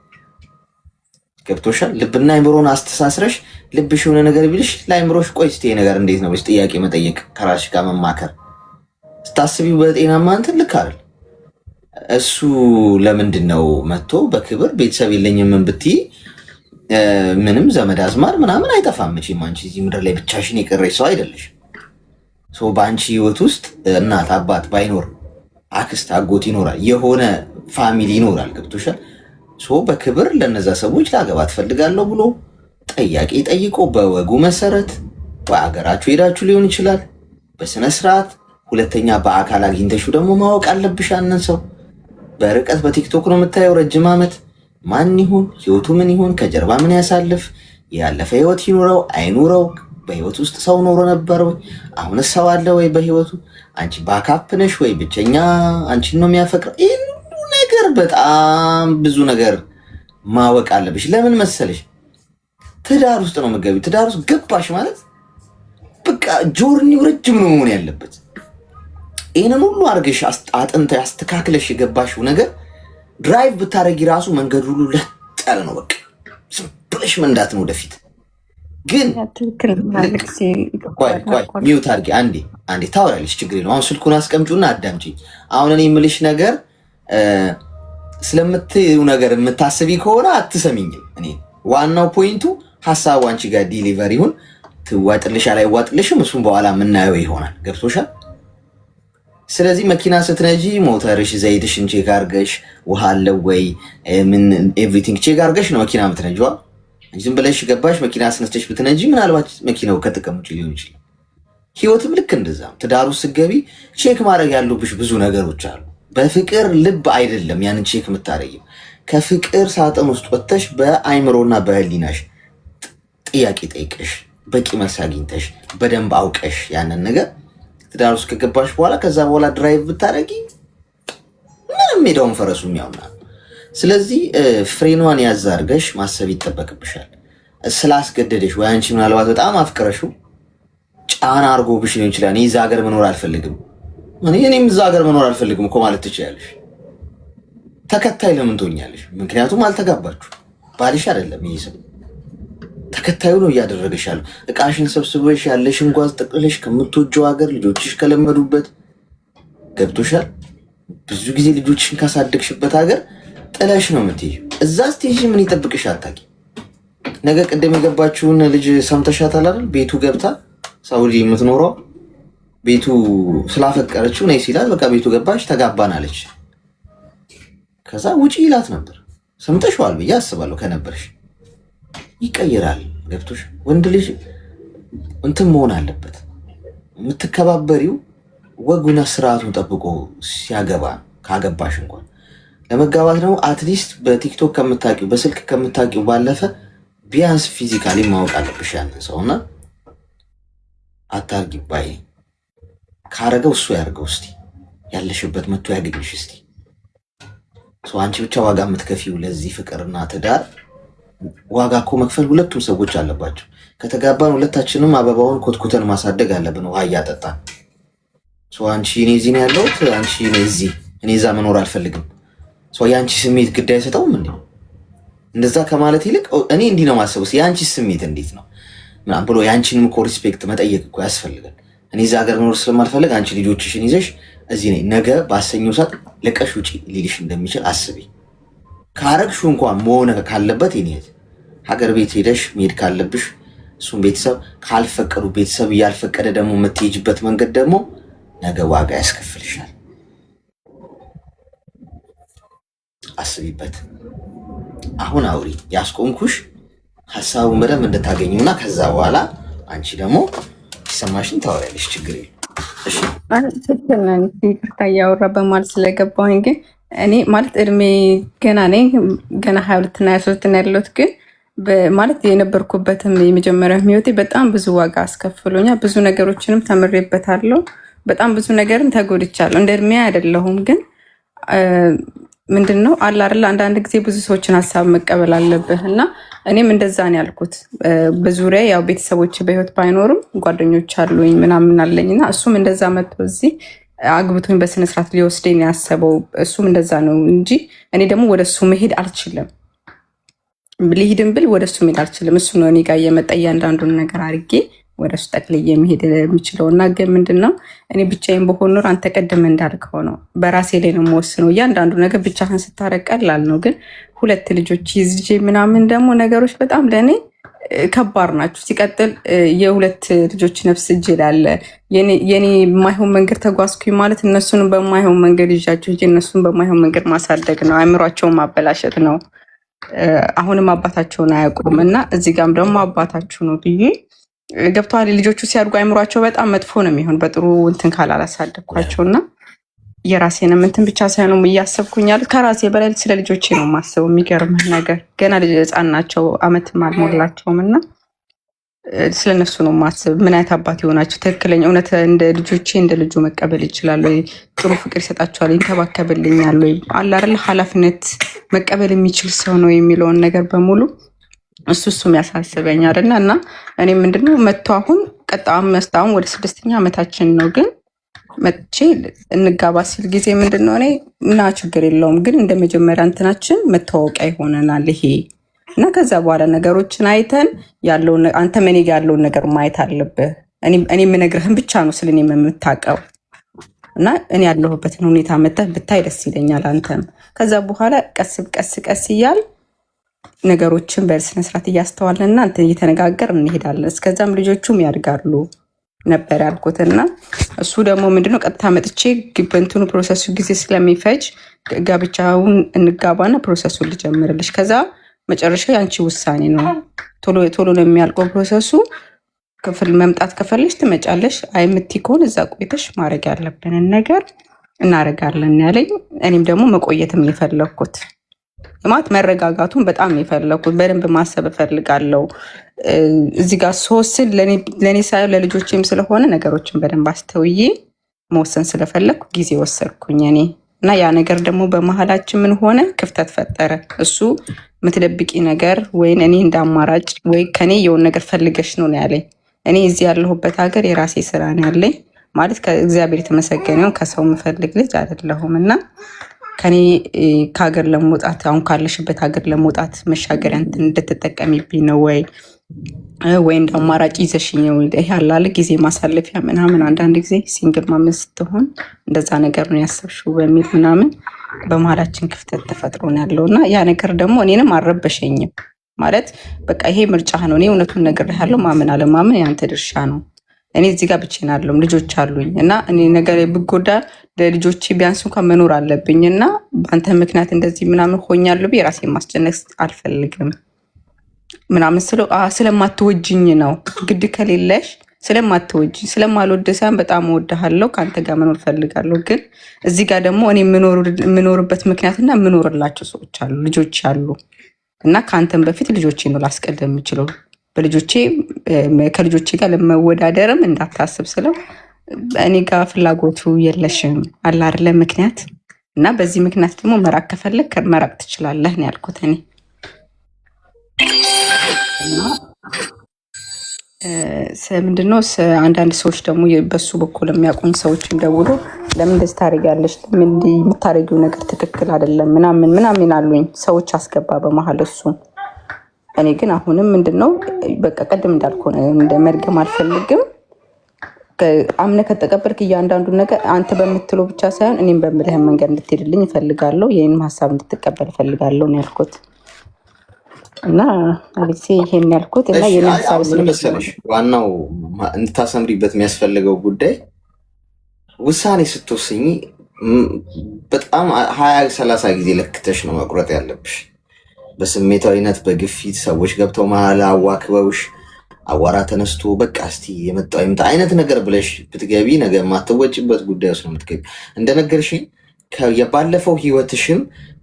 ገብቶሻል? ልብና አይምሮን አስተሳስረሽ ልብሽ የሆነ ነገር ቢልሽ ለአይምሮሽ ቆይ እስቲ ነገር እንዴት ነው ጥያቄ መጠየቅ፣ ከራስሽ ጋር መማከር ስታስቢው በጤናማ እንትን ልክ አይደል? እሱ ለምንድን ነው መጥቶ በክብር ቤተሰብ የለኝም ምን ብትይ ምንም ዘመድ አዝማር ምናምን አይጠፋም መቼም። አንቺ እዚህ ምድር ላይ ብቻሽን የቀረሽ ሰው አይደለሽ። በአንቺ ህይወት ውስጥ እናት አባት ባይኖር አክስት አጎት ይኖራል፣ የሆነ ፋሚሊ ይኖራል። ገብቶሻል? በክብር ለነዛ ሰዎች ላገባ ትፈልጋለሁ ብሎ ጥያቄ ጠይቆ በወጉ መሰረት በአገራችሁ ሄዳችሁ ሊሆን ይችላል በስነ ስርዓት። ሁለተኛ በአካል አግኝተሽው ደግሞ ማወቅ አለብሽ ያንን ሰው። በርቀት በቲክቶክ ነው የምታየው ረጅም ዓመት። ማን ይሁን ህይወቱ ምን ይሁን ከጀርባ ምን ያሳልፍ፣ ያለፈ ህይወት ይኑረው አይኑረው በህይወት ውስጥ ሰው ኖሮ ነበር ወይ? አሁን ሰው አለ ወይ በህይወቱ? አንቺ ባካፕ ነሽ ወይ? ብቸኛ አንቺን ነው የሚያፈቅረው? ይህን ሁሉ ነገር በጣም ብዙ ነገር ማወቅ አለብሽ። ለምን መሰለሽ? ትዳር ውስጥ ነው የምትገቢው። ትዳር ውስጥ ገባሽ ማለት በቃ ጆርኒው ረጅም ነው መሆን ያለበት። ይህንን ሁሉ አድርገሽ አጥንተ አስተካክለሽ የገባሽው ነገር ድራይቭ ብታረጊ ራሱ መንገድ ሁሉ ለጠል ነው። በቃ ዝም ብለሽ መንዳት ነው ወደፊት። ግን ሚዩት አድርጊ። አንዴ ታወራለች፣ ችግር የለውም። አሁን ስልኩን አስቀምጪውና አዳምጪኝ። አሁን እኔ የምልሽ ነገር ስለምትይው ነገር የምታስቢ ከሆነ አትሰሚኝም። እኔ ዋናው ፖይንቱ ሀሳቡ አንቺ ጋር ዲሊቨሪውን ትዋጥልሽ አላይዋጥልሽም፣ እሱም በኋላ የምናየው ይሆናል። ገብቶሻል? ስለዚህ መኪና ስትነጂ ሞተርሽ ዘይትሽን ቼክ አርገሽ ውሃ አለው ወይ ምን ኤቭሪቲንግ ቼክ አርገሽ ነው መኪና የምትነጂዋ። ዝም ብለሽ ገባሽ መኪና አስነስተሽ ብትነጂ ምናልባት መኪናው ከጥቅም ውጭ ሊሆን ይችላል። ህይወትም ልክ እንደዛ። ትዳሩ ስትገቢ ቼክ ማድረግ ያሉብሽ ብዙ ነገሮች አሉ። በፍቅር ልብ አይደለም ያንን ቼክ የምታረጊው። ከፍቅር ሳጥን ውስጥ ወጥተሽ በአይምሮና በህሊናሽ ጥያቄ ጠይቀሽ በቂ መልስ አግኝተሽ በደንብ አውቀሽ ያንን ነገር ትዳር ውስጥ ከገባሽ በኋላ ከዛ በኋላ ድራይቭ ብታረጊ ምንም ሜዳውን ፈረሱ የሚያውናል። ስለዚህ ፍሬኗን ያዝ አድርገሽ ማሰብ ይጠበቅብሻል። ስላስገደደሽ ወይ አንቺ ምናልባት በጣም አፍቅረሽው ጫና አድርጎብሽ ሊሆን ይችላል። እኔ እዛ ሀገር መኖር አልፈልግም፣ እኔም እዛ ሀገር መኖር አልፈልግም እኮ ማለት ትችያለሽ። ተከታይ ለምን ትሆኛለሽ? ምክንያቱም አልተጋባችሁ፣ ባልሽ አይደለም ይሄ ሰው ተከታዩ ነው እያደረገሽ ያለው። እቃሽን ሰብስበሽ ያለሽን ጓዝ ጠቅልለሽ ከምትወጂው ሀገር ልጆችሽ ከለመዱበት ገብቶሻል። ብዙ ጊዜ ልጆችሽን ካሳደግሽበት ሀገር ጥለሽ ነው የምትይው። እዛ ስቴጅ ምን ይጠብቅሽ አታውቂም። ነገ ቅድም የገባችውን ልጅ ሰምተሻታል አይደል? ቤቱ ገብታ ሳውዲ የምትኖረው ቤቱ ስላፈቀረችው ነይ ሲላት በቃ ቤቱ ገባሽ ተጋባን አለች። ከዛ ውጪ ይላት ነበር። ሰምተሽዋል ብዬ አስባለሁ ከነበርሽ። ይቀየራል። ገብቶሽ? ወንድ ልጅ እንትን መሆን አለበት። የምትከባበሪው ወጉና ስርዓቱን ጠብቆ ሲያገባ ካገባሽ እንኳን ለመጋባት ደግሞ አትሊስት በቲክቶክ ከምታውቂው በስልክ ከምታውቂው ባለፈ ቢያንስ ፊዚካሊ ማወቅ አለብሽ ያንን ሰውና አታርጊ ባይ ካረገው እሱ ያርገው። እስቲ ያለሽበት መጥቶ ያገኝሽ። እስቲ አንቺ ብቻ ዋጋ የምትከፊው ለዚህ ፍቅርና ትዳር ዋጋ እኮ መክፈል ሁለቱም ሰዎች አለባቸው። ከተጋባን ሁለታችንም አበባውን ኮትኩተን ማሳደግ አለብን፣ ውሃ እያጠጣን። አንቺ እኔ እዚህ ነው ያለሁት፣ አንቺ እኔ እዚህ፣ እኔ እዛ መኖር አልፈልግም። የአንቺ ስሜት ግድ አይሰጠውም እንዴ? እንደዛ ከማለት ይልቅ እኔ እንዲህ ነው ማሰቡስ የአንቺ ስሜት እንዴት ነው ምናምን ብሎ የአንቺንም እኮ ሪስፔክት መጠየቅ እኮ ያስፈልጋል። እኔ እዛ ሀገር መኖር ስለማልፈልግ አንቺ ልጆችሽን ይዘሽ እዚህ ነኝ፣ ነገ ባሰኘው ሰዓት ለቀሽ ውጪ ሊልሽ እንደሚችል አስቢ። ካረግሹ እንኳን መሆን ካለበት ይኔት ሀገር ቤት ሄደሽ መሄድ ካለብሽ እሱም ቤተሰብ ካልፈቀዱ ቤተሰብ እያልፈቀደ ደግሞ የምትሄጅበት መንገድ ደግሞ ነገ ዋጋ ያስከፍልሻል። አስቢበት። አሁን አውሪ። ያስቆምኩሽ ሀሳቡን በደንብ እንድታገኙና ከዛ በኋላ አንቺ ደግሞ ይሰማሽን ታወሪያለሽ። ችግር የለም። እሺ ይቅርታ እያወራ በማለት ስለገባሁኝ ግን እኔ ማለት እድሜ ገና ነኝ፣ ገና 22 እና 23 ያለሁት ግን ማለት የነበርኩበትም የመጀመሪያ ህይወቴ በጣም ብዙ ዋጋ አስከፍሎኛል። ብዙ ነገሮችንም ተምሬበታለሁ። በጣም ብዙ ነገርን ተጎድቻለሁ። እንደ እድሜ አይደለሁም ግን ምንድን ነው አለ አይደል፣ አንዳንድ ጊዜ ብዙ ሰዎችን ሀሳብ መቀበል አለብህ እና እኔም እንደዛ ነው ያልኩት። በዙሪያ ያው ቤተሰቦች በህይወት ባይኖርም ጓደኞች አሉኝ ምናምን አለኝና እሱም እንደዛ መጥቶ እዚህ አግብቶኝ በስነስርዓት ሊወስደኝ ያሰበው እሱም እንደዛ ነው እንጂ እኔ ደግሞ ወደሱ መሄድ አልችልም። ልሂድም ብል ወደሱ መሄድ አልችልም። እሱ ነው እኔ ጋር እየመጣ እያንዳንዱን ነገር አድርጌ ወደሱ ጠቅልዬ መሄድ የሚችለው እና ግን ምንድነው እኔ ብቻዬን በሆን ኖር አንተ ቀደም እንዳልከው ነው በራሴ ላይ ነው የምወስነው። እያንዳንዱ ነገር ብቻህን ስታረቅ ቀላል ነው፣ ግን 2 ልጆች ይዤ ምናምን ደግሞ ነገሮች በጣም ለእኔ ከባድ ናቸው። ሲቀጥል የ2 ልጆች ነፍስ እጅ ላለ የኔ የማይሆን መንገድ ተጓዝኩኝ ማለት እነሱን በማይሆን መንገድ ይዣቸው እነሱን በማይሆን መንገድ ማሳደግ ነው፣ አእምሯቸውን ማበላሸት ነው። አሁንም አባታቸውን አያውቁም እና እዚህ ጋም ደግሞ አባታችሁ ነው ብዬ ገብተዋል። ልጆቹ ሲያድጉ አእምሯቸው በጣም መጥፎ ነው የሚሆን በጥሩ እንትን ካላላሳደግኳቸው እና የራሴንም እንትን ብቻ ሳይሆን እያሰብኩኛል ከራሴ በላይ ስለ ልጆቼ ነው የማስበው። የሚገርምህ ነገር ገና ልጅ ህፃን ናቸው፣ አመትም አልሞላቸውም እና ስለነሱ ነው ማስብ። ምን አይነት አባት ይሆናቸው ትክክለኛ እውነት እንደ ልጆቼ እንደ ልጁ መቀበል ይችላል ወይ? ጥሩ ፍቅር ይሰጣቸዋል፣ ይንከባከብልኛል ወይ? አለ አይደል ኃላፊነት መቀበል የሚችል ሰው ነው የሚለውን ነገር በሙሉ እሱም ያሳስበኛል። እና እኔ ምንድነው መጥቶ አሁን ቀጣም ወደ 6ኛ ዓመታችን ነው ግን መቼ እንጋባ ሲል ጊዜ ምንድነው እኔ እና ችግር የለውም ግን እንደ መጀመሪያ እንትናችን መታወቂያ ይሆነናል ይሄ እና ከዛ በኋላ ነገሮችን አይተን ያለውን አንተ እኔ ጋር ያለውን ነገር ማየት አለብህ። እኔ የምነግርህን ብቻ ነው ስለ እኔ የምታውቀው እና እኔ ያለሁበትን ሁኔታ መተህ ብታይ ደስ ይለኛል አንተም። ከዛ በኋላ ቀስ እያል ነገሮችን በስነ ስርዓት እያስተዋልንና አንተ እየተነጋገር እንሄዳለን። እስከዛም ልጆቹም ያድጋሉ ነበር ያልኩትና እሱ ደግሞ ምንድነው ቀጥታ መጥቼ ግበንቱን ፕሮሰሱ ጊዜ ስለሚፈጅ ጋብቻውን እንጋባና ፕሮሰሱን ልጀምርልሽ ከዛ መጨረሻ ያንቺ ውሳኔ ነው። ቶሎ ነው የሚያልቀው ፕሮሰሱ። ክፍል መምጣት ከፈለሽ ትመጫለሽ፣ አይምቲ ከሆነ እዛ ቆይተሽ ማድረግ ያለብንን ነገር እናደርጋለን ያለኝ። እኔም ደግሞ መቆየትም የፈለኩት ማለት መረጋጋቱን በጣም የፈለኩት በደንብ ማሰብ እፈልጋለሁ። እዚህ ጋር ሶስት ለእኔ ሳይሆን ለልጆችም ስለሆነ ነገሮችን በደንብ አስተውዬ መወሰን ስለፈለኩ ጊዜ ወሰድኩኝ እኔ እና ያ ነገር ደግሞ በመሀላችን ምን ሆነ ክፍተት ፈጠረ። እሱ ምትደብቂ ነገር ወይን እኔ እንዳማራጭ ወይ ከኔ የሆነ ነገር ፈልገሽ ነው ያለኝ። እኔ እዚህ ያለሁበት ሀገር የራሴ ስራ ነው ያለኝ ማለት ከእግዚአብሔር የተመሰገነው ከሰው ምፈልግ ልጅ አይደለሁም እና ከኔ ከሀገር ለመውጣት አሁን ካለሽበት ሀገር ለመውጣት መሻገሪያ እንትን እንድትጠቀሚብኝ ነው ወይ እንደ አማራጭ ይዘሽኝ ነው ይሄ አላለ ጊዜ ማሳለፊያ ምናምን። አንዳንድ ጊዜ ሲንግል ማመን ስትሆን እንደዛ ነገር ነው ያሰብሽው በሚል ምናምን በመሀላችን ክፍተት ተፈጥሮ ነው ያለው እና ያ ነገር ደግሞ እኔንም አልረበሸኝም ማለት በቃ ይሄ ምርጫ ነው። እኔ እውነቱን ነገር ያለው ማመን አለማመን ያንተ ድርሻ ነው። እኔ እዚህ ጋር ብቻዬን አይደለሁም ልጆች አሉኝ እና እኔ ነገር ብጎዳ ለልጆቼ ቢያንስ እንኳን መኖር አለብኝ እና በአንተ ምክንያት እንደዚህ ምናምን ሆኛለሁ ብዬ ራሴን ማስጨነቅ አልፈልግም ምናምን ስለማትወጅኝ ነው። ግድ ከሌለሽ ስለማትወጅኝ ስለማልወድ ሳይሆን በጣም እወድሃለሁ ከአንተ ጋር መኖር ፈልጋለሁ። ግን እዚህ ጋር ደግሞ እኔ የምኖርበት ምክንያትና የምኖርላቸው ሰዎች አሉ፣ ልጆች አሉ እና ከአንተም በፊት ልጆቼ ነው ላስቀድም የምችለው። ከልጆቼ ጋር ለመወዳደርም እንዳታስብ ስለው እኔ ጋር ፍላጎቱ የለሽም አለ አይደለ ምክንያት እና በዚህ ምክንያት ደግሞ መራቅ ከፈለግ መራቅ ትችላለህ ነው ያልኩት እኔ ምንድነው አንዳንድ ሰዎች ደግሞ በሱ በኩል የሚያውቁኝ ሰዎችን ደውሎ ለምን እንደዚህ ታደርጊያለሽ? ለምን የምታደርጊው ነገር ትክክል አይደለም ምናምን አሉኝ። ሰዎች አስገባ በመሀል እሱ። እኔ ግን አሁንም ምንድነው በቃ ቀደም እንዳልኩ መድገም አልፈልግም። አምነህ ከተቀበልክ እያንዳንዱ ነገር አንተ በምትለው ብቻ ሳይሆን እኔም በምልህም መንገድ እንድትሄድልኝ እፈልጋለሁ። የኔንም ሀሳብ እንድትቀበል እፈልጋለሁ ነው ያልኩት እና አሌክሴ ይሄን ያልኩት እና የኔ ሀሳብ ስለመሰለሽ ዋናው እንድታሰምሪበት የሚያስፈልገው ጉዳይ ውሳኔ ስትወስኝ በጣም 20-30 ጊዜ ለክተሽ ነው መቁረጥ ያለብሽ። በስሜታዊነት በግፊት ሰዎች ገብተው መሀል አዋክበውሽ አዋራ ተነስቶ በቃ እስቲ የመጣው ይምጣ አይነት ነገር ብለሽ ብትገቢ ነገ የማትወጭበት ጉዳይ ውስጥ ነው የምትገቢ። እንደነገርሽኝ የባለፈው ህይወትሽም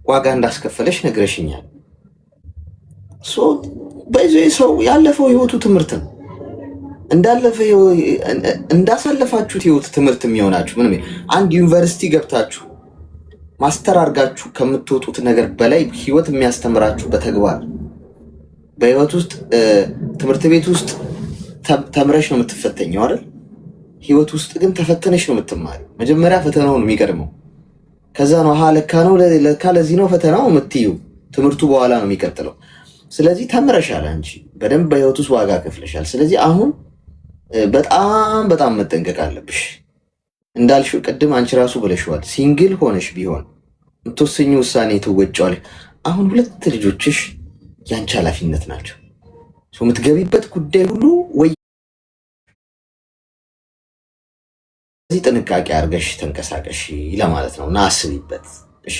ዋጋ እንዳስከፈለሽ ነግረሽኛል። በዚህ ሰው ያለፈው ህይወቱ ትምህርት ነው። እንዳሳለፋችሁት ህይወት ትምህርት የሚሆናችሁ ምንም አንድ ዩኒቨርሲቲ ገብታችሁ ማስተር አድርጋችሁ ከምትወጡት ነገር በላይ ህይወት የሚያስተምራችሁ በተግባር በህይወት ውስጥ ትምህርት ቤት ውስጥ ተምረሽ ነው የምትፈተኘው አይደል? ህይወት ውስጥ ግን ተፈተነሽ ነው የምትማሪው። መጀመሪያ ፈተናው ነው የሚቀድመው። ከዛ ነው ለካ ለዚህ ነው ፈተናው የምትዩ። ትምህርቱ በኋላ ነው የሚቀጥለው። ስለዚህ ተምረሻል፣ አንቺ በደንብ በህይወት ውስጥ ዋጋ ከፍለሻል። ስለዚህ አሁን በጣም መጠንቀቅ አለብሽ። እንዳልሽው ቅድም አንቺ ራሱ ብለሽዋል። ሲንግል ሆነሽ ቢሆን የምትወስኝ ውሳኔ ትወጫለሽ። አሁን 2 ልጆችሽ ያንቺ ኃላፊነት ናቸው። የምትገቢበት ጉዳይ ሁሉ ወይ እዚህ ጥንቃቄ አድርገሽ ተንቀሳቀሽ ለማለት ነው እና አስቢበት። እሺ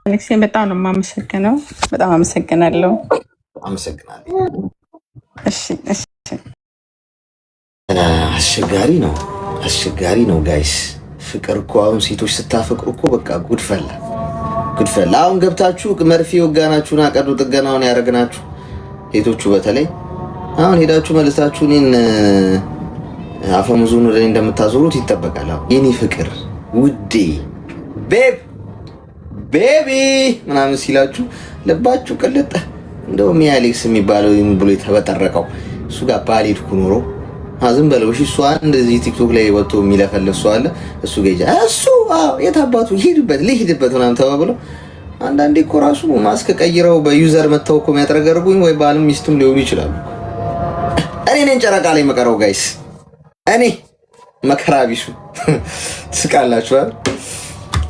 አሌክሴ በጣም ነው የማመሰግነው። በጣም አመሰግናለሁ። አመሰግናለሁ። እሺ አስቸጋሪ ነው ጋይስ። ፍቅር እኮ አሁን ሴቶች ስታፈቅሩ እኮ በቃ ጉድፈላ። አሁን ገብታችሁ መርፌ ወጋናችሁና ቀዶ ጥገናውን ያደረግናችሁ ሴቶቹ በተለይ አሁን ሄዳችሁ መልሳችሁ እኔን አፈሙዙን ወደ እኔ እንደምታዞሩት ይጠበቃል። የኔ ፍቅር ውዴ ቤቢ ምናምን ሲላችሁ ልባችሁ ቅልጥ። እንደውም የአሌክስ የሚባለው ብሎ የተበጠረቀው እሱ ጋር ባልሄድኩ ኖሮ ዝም በለው እሺ። እሱ እንደዚህ ቲክቶክ ላይ ወጥቶ የሚለፈልፍ ሰው አለ። እሱ ገጃ እሱ የት አባቱ ልሂድበት ምናምን ተባብለው አንዳንዴ እኮ ራሱ ማስክ ቀይረው በዩዘር መተው እኮ የሚያጥረገርጉኝ ወይ ባልም ሚስቱም ሊሆኑ ይችላሉ። እኔ ነኝ ጨረቃ ላይ መቀረው ጋይስ፣ እኔ መከራ ቢሱ ትስቃላችኋል።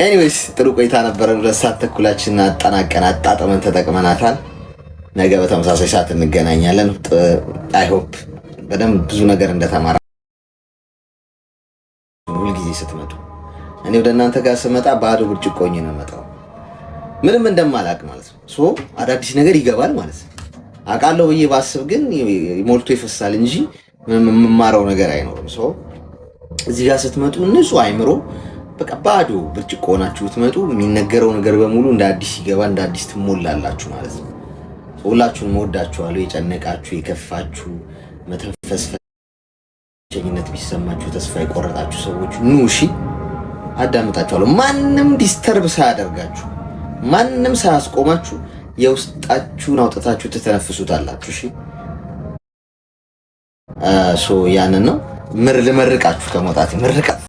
ኤኒዌይስ ጥሩ ቆይታ ነበረን። 2 ሰዓት ተኩላችን አጠናቀን አጣጥመን ተጠቅመናታል። ነገ በተመሳሳይ ሰዓት እንገናኛለን። አይ ሆፕ በደንብ ብዙ ነገር እንደተማራ ሁልጊዜ ስትመጡ እኔ ወደ እናንተ ጋር ስመጣ ባዶ ብርጭቆኝ ነው የምመጣው፣ ምንም እንደማላቅ ማለት ነው። ሶ አዳዲስ ነገር ይገባል ማለት ነው። አውቃለሁ ብዬ ባስብ ግን ሞልቶ ይፈሳል እንጂ የምማረው ነገር አይኖርም። ሶ እዚህ ጋር ስትመጡ ንጹህ አይምሮ በቃ ባዶ ብርጭቆ ሆናችሁ ትመጡ፣ የሚነገረው ነገር በሙሉ እንደ አዲስ ይገባ፣ እንደ አዲስ ትሞላላችሁ ማለት ነው። ሁላችሁንም እወዳችኋለሁ። የጨነቃችሁ የከፋችሁ መተንፈስ ፈኝነት ቢሰማችሁ ተስፋ የቆረጣችሁ ሰዎች ኑ እሺ፣ አዳምጣችኋለሁ። ማንም ዲስተርብ ሳያደርጋችሁ ማንም ሳያስቆማችሁ የውስጣችሁን አውጥታችሁ ትተነፍሱታላችሁ። እሺ ሶ ያንን ነው ልመርቃችሁ ከመውጣት ምርቃት